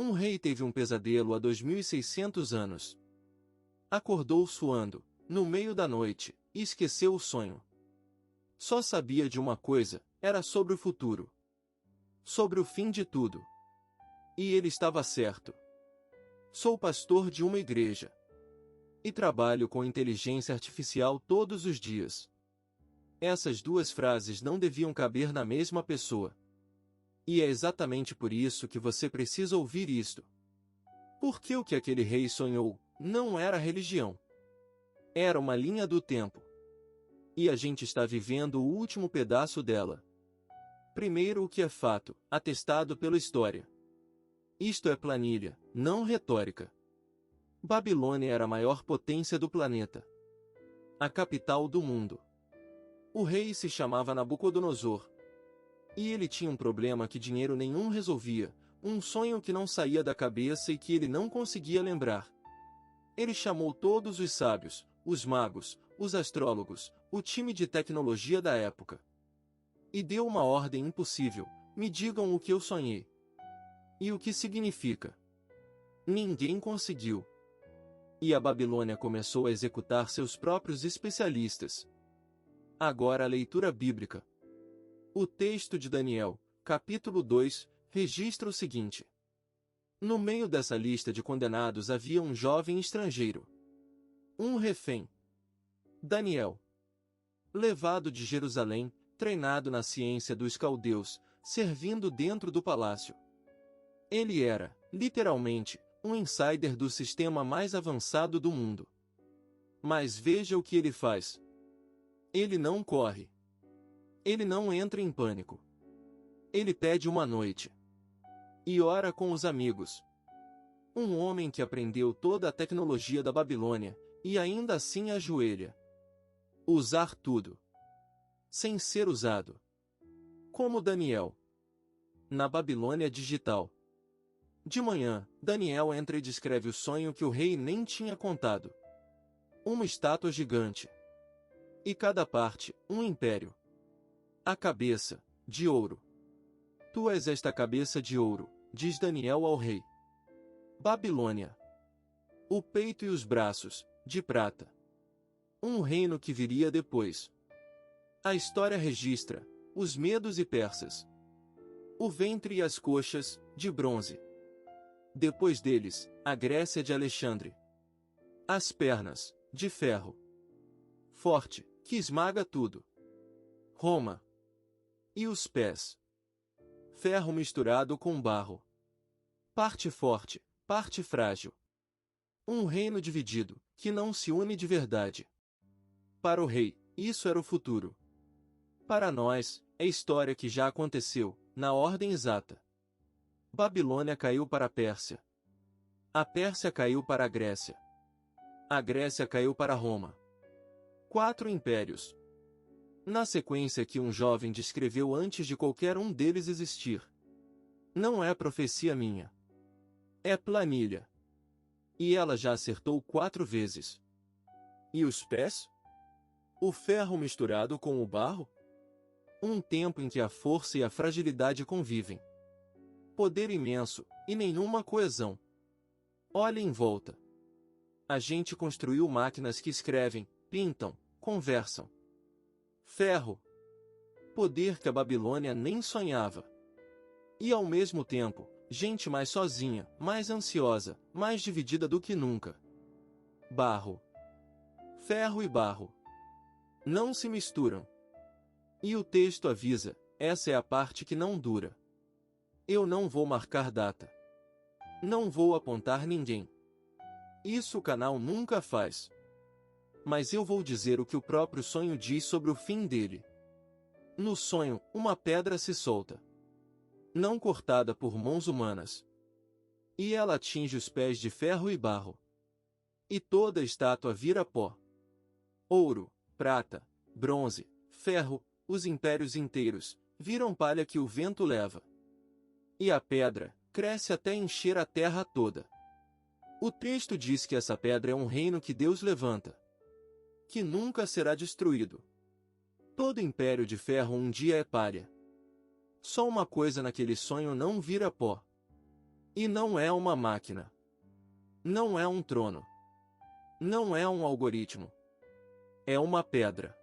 Um rei teve um pesadelo há 2600 anos. Acordou suando, no meio da noite, e esqueceu o sonho. Só sabia de uma coisa, era sobre o futuro. Sobre o fim de tudo. E ele estava certo. Sou pastor de uma igreja. E trabalho com inteligência artificial todos os dias. Essas duas frases não deviam caber na mesma pessoa. E é exatamente por isso que você precisa ouvir isto. Porque o que aquele rei sonhou não era religião. Era uma linha do tempo. E a gente está vivendo o último pedaço dela. Primeiro, o que é fato, atestado pela história. Isto é planilha, não retórica. Babilônia era a maior potência do planeta. A capital do mundo. O rei se chamava Nabucodonosor. E ele tinha um problema que dinheiro nenhum resolvia, um sonho que não saía da cabeça e que ele não conseguia lembrar. Ele chamou todos os sábios, os magos, os astrólogos, o time de tecnologia da época. E deu uma ordem impossível: me digam o que eu sonhei. E o que significa? Ninguém conseguiu. E a Babilônia começou a executar seus próprios especialistas. Agora a leitura bíblica. O texto de Daniel, capítulo 2, registra o seguinte. No meio dessa lista de condenados havia um jovem estrangeiro. Um refém. Daniel. Levado de Jerusalém, treinado na ciência dos caldeus, servindo dentro do palácio. Ele era, literalmente, um insider do sistema mais avançado do mundo. Mas veja o que ele faz. Ele não corre. Ele não entra em pânico. Ele pede uma noite. E ora com os amigos. Um homem que aprendeu toda a tecnologia da Babilônia, e ainda assim ajoelha. Usar tudo. Sem ser usado. Como Daniel. Na Babilônia digital. De manhã, Daniel entra e descreve o sonho que o rei nem tinha contado. Uma estátua gigante. E cada parte, um império. A cabeça, de ouro. Tu és esta cabeça de ouro, diz Daniel ao rei. Babilônia. O peito e os braços, de prata. Um reino que viria depois. A história registra, os medos e persas. O ventre e as coxas, de bronze. Depois deles, a Grécia de Alexandre. As pernas, de ferro. Forte, que esmaga tudo. Roma. E os pés. Ferro misturado com barro. Parte forte, parte frágil. Um reino dividido, que não se une de verdade. Para o rei, isso era o futuro. Para nós, é história que já aconteceu, na ordem exata. Babilônia caiu para a Pérsia. A Pérsia caiu para a Grécia. A Grécia caiu para Roma. 4 impérios. Na sequência que um jovem descreveu antes de qualquer um deles existir. Não é profecia minha. É planilha. E ela já acertou 4 vezes. E os pés? O ferro misturado com o barro? Um tempo em que a força e a fragilidade convivem. Poder imenso, e nenhuma coesão. Olhe em volta. A gente construiu máquinas que escrevem, pintam, conversam. Ferro. Poder que a Babilônia nem sonhava. E ao mesmo tempo, gente mais sozinha, mais ansiosa, mais dividida do que nunca. Barro. Ferro e barro. Não se misturam. E o texto avisa, essa é a parte que não dura. Eu não vou marcar data. Não vou apontar ninguém. Isso o canal nunca faz. Mas eu vou dizer o que o próprio sonho diz sobre o fim dele. No sonho, uma pedra se solta. Não cortada por mãos humanas. E ela atinge os pés de ferro e barro. E toda a estátua vira pó. Ouro, prata, bronze, ferro, os impérios inteiros, viram palha que o vento leva. E a pedra cresce até encher a terra toda. O texto diz que essa pedra é um reino que Deus levanta, que nunca será destruído. Todo império de ferro um dia é palha. Só uma coisa naquele sonho não vira pó. E não é uma máquina. Não é um trono. Não é um algoritmo. É uma pedra.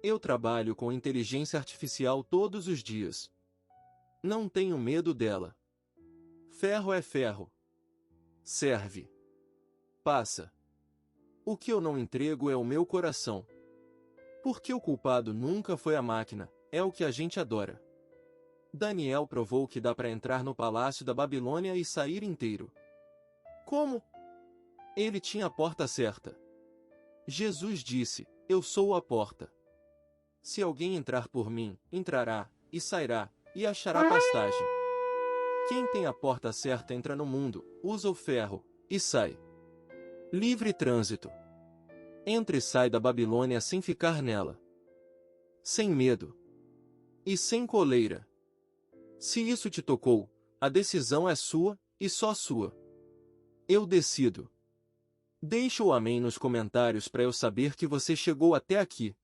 Eu trabalho com inteligência artificial todos os dias. Não tenho medo dela. Ferro é ferro. Serve. Passa. O que eu não entrego é o meu coração. Porque o culpado nunca foi a máquina, é o que a gente adora. Daniel provou que dá para entrar no palácio da Babilônia e sair inteiro. Como? Ele tinha a porta certa. Jesus disse: Eu sou a porta. Se alguém entrar por mim, entrará, e sairá, e achará pastagem. Quem tem a porta certa entra no mundo, usa o ferro, e sai. Livre trânsito. Entra e sai da Babilônia sem ficar nela. Sem medo. E sem coleira. Se isso te tocou, a decisão é sua, e só sua. Eu decido. Deixa o amém nos comentários para eu saber que você chegou até aqui.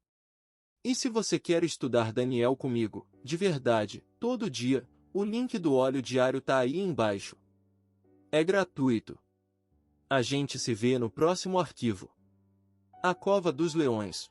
E se você quer estudar Daniel comigo, de verdade, todo dia, o link do óleo diário tá aí embaixo. É gratuito. A gente se vê no próximo arquivo. A Cova dos Leões.